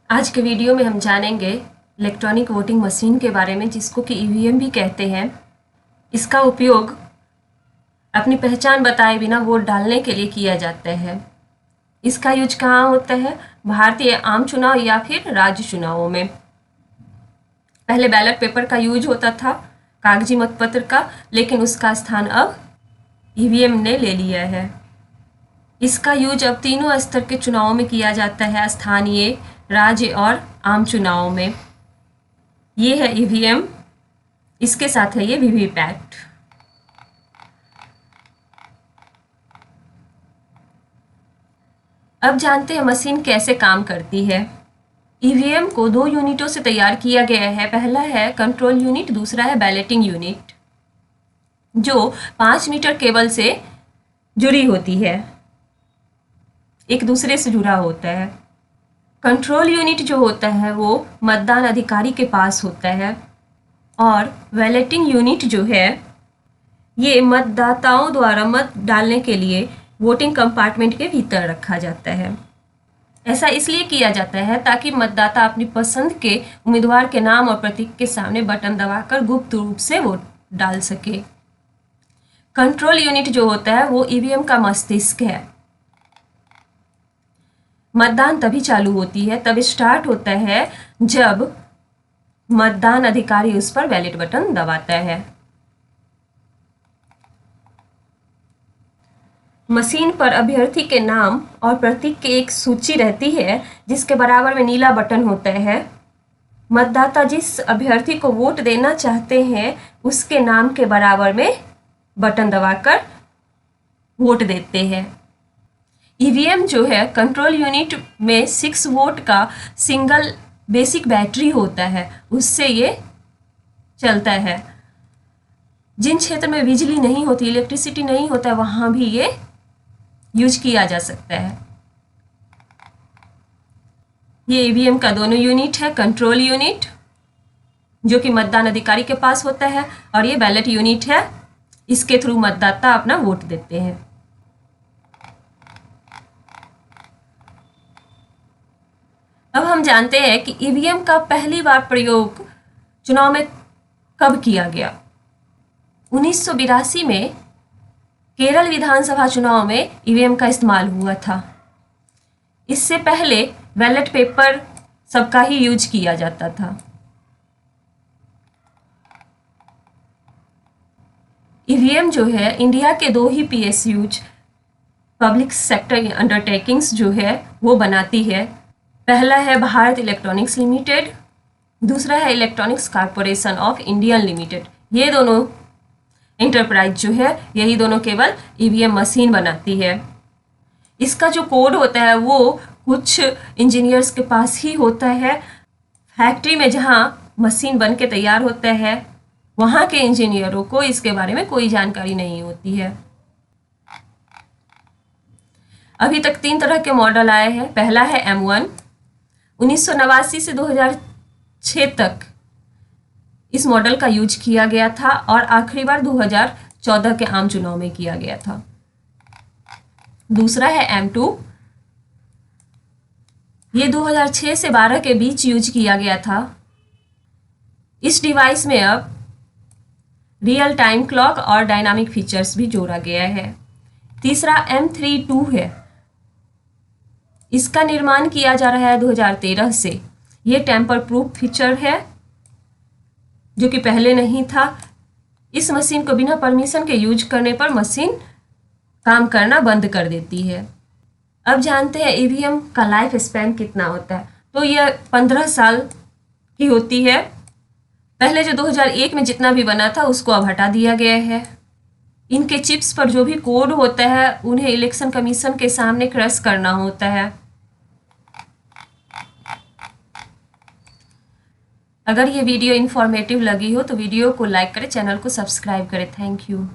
आज के वीडियो में हम जानेंगे इलेक्ट्रॉनिक वोटिंग मशीन के बारे में, जिसको कि ईवीएम भी कहते हैं। इसका उपयोग अपनी पहचान बताए बिना वोट डालने के लिए किया जाता है। इसका यूज कहाँ होता है? भारतीय आम चुनाव या फिर राज्य चुनावों में। पहले बैलेट पेपर का यूज होता था, कागजी मतपत्र का, लेकिन उसका स्थान अब ईवीएम ने ले लिया है। इसका यूज अब तीनों स्तर के चुनावों में किया जाता है, स्थानीय, राज्य और आम चुनावों में। ये है ईवीएम, इसके साथ है ये वीवीपैट। अब जानते हैं मशीन कैसे काम करती है। ईवीएम को दो यूनिटों से तैयार किया गया है। पहला है कंट्रोल यूनिट, दूसरा है बैलेटिंग यूनिट, जो 5 मीटर केबल से जुड़ी होती है, एक दूसरे से जुड़ा होता है। कंट्रोल यूनिट जो होता है वो मतदान अधिकारी के पास होता है, और बैलेटिंग यूनिट जो है ये मतदाताओं द्वारा मत डालने के लिए वोटिंग कंपार्टमेंट के भीतर रखा जाता है। ऐसा इसलिए किया जाता है ताकि मतदाता अपनी पसंद के उम्मीदवार के नाम और प्रतीक के सामने बटन दबाकर गुप्त रूप से वोट डाल सके। कंट्रोल यूनिट जो होता है वो ईवीएम का मस्तिष्क है। मतदान तभी चालू होती है, तब स्टार्ट होता है जब मतदान अधिकारी उस पर बैलेट बटन दबाता है। मशीन पर अभ्यर्थी के नाम और प्रतीक की एक सूची रहती है, जिसके बराबर में नीला बटन होता है। मतदाता जिस अभ्यर्थी को वोट देना चाहते हैं उसके नाम के बराबर में बटन दबाकर वोट देते हैं। ईवीएम जो है कंट्रोल यूनिट में 6 वोल्ट का सिंगल बेसिक बैटरी होता है, उससे ये चलता है। जिन क्षेत्र में बिजली नहीं होती, इलेक्ट्रिसिटी नहीं होता, वहाँ भी ये यूज किया जा सकता है। ये ईवीएम का दोनों यूनिट है, कंट्रोल यूनिट जो कि मतदान अधिकारी के पास होता है, और ये बैलेट यूनिट है, इसके थ्रू मतदाता अपना वोट देते हैं। अब हम जानते हैं कि ईवीएम का पहली बार प्रयोग चुनाव में कब किया गया। 1982 में केरल विधानसभा चुनाव में ईवीएम का इस्तेमाल हुआ था। इससे पहले बैलेट पेपर सबका ही यूज किया जाता था। ईवीएम जो है इंडिया के 2 ही पीएसयूज, पब्लिक सेक्टर अंडरटेकिंग्स जो है वो बनाती है। पहला है भारत इलेक्ट्रॉनिक्स लिमिटेड, दूसरा है electronics corporation of India limited. ये दोनों इंटरप्राइज जो है, यही दोनों केवल ईवीएम मशीन बनाती है। इसका जो कोड होता है वो कुछ इंजीनियर्स के पास ही होता है। फैक्ट्री में जहाँ मशीन बन के तैयार होता है, वहाँ के इंजीनियरों को इसके बारे में कोई जानकारी नहीं होती है। अभी तक 3 तरह के मॉडल आए हैं। पहला है M1, 1989 से 2006 तक इस मॉडल का यूज किया गया था, और आखिरी बार 2014 के आम चुनाव में किया गया था। दूसरा है M2, ये 2006 से 12 के बीच यूज किया गया था। इस डिवाइस में अब रियल टाइम क्लॉक और डायनामिक फीचर्स भी जोड़ा गया है। तीसरा M32 है, इसका निर्माण किया जा रहा है 2013 से। ये टेम्पर प्रूफ फीचर है जो कि पहले नहीं था। इस मशीन को बिना परमिशन के यूज करने पर मशीन काम करना बंद कर देती है। अब जानते हैं ईवीएम का लाइफ स्पैन कितना होता है। तो यह 15 साल की होती है। पहले जो 2001 में जितना भी बना था उसको अब हटा दिया गया है। इनके चिप्स पर जो भी कोड होता है उन्हें इलेक्शन कमीशन के सामने क्रश करना होता है। अगर ये वीडियो इन्फॉर्मेटिव लगी हो तो वीडियो को लाइक करें, चैनल को सब्सक्राइब करें। Thank you.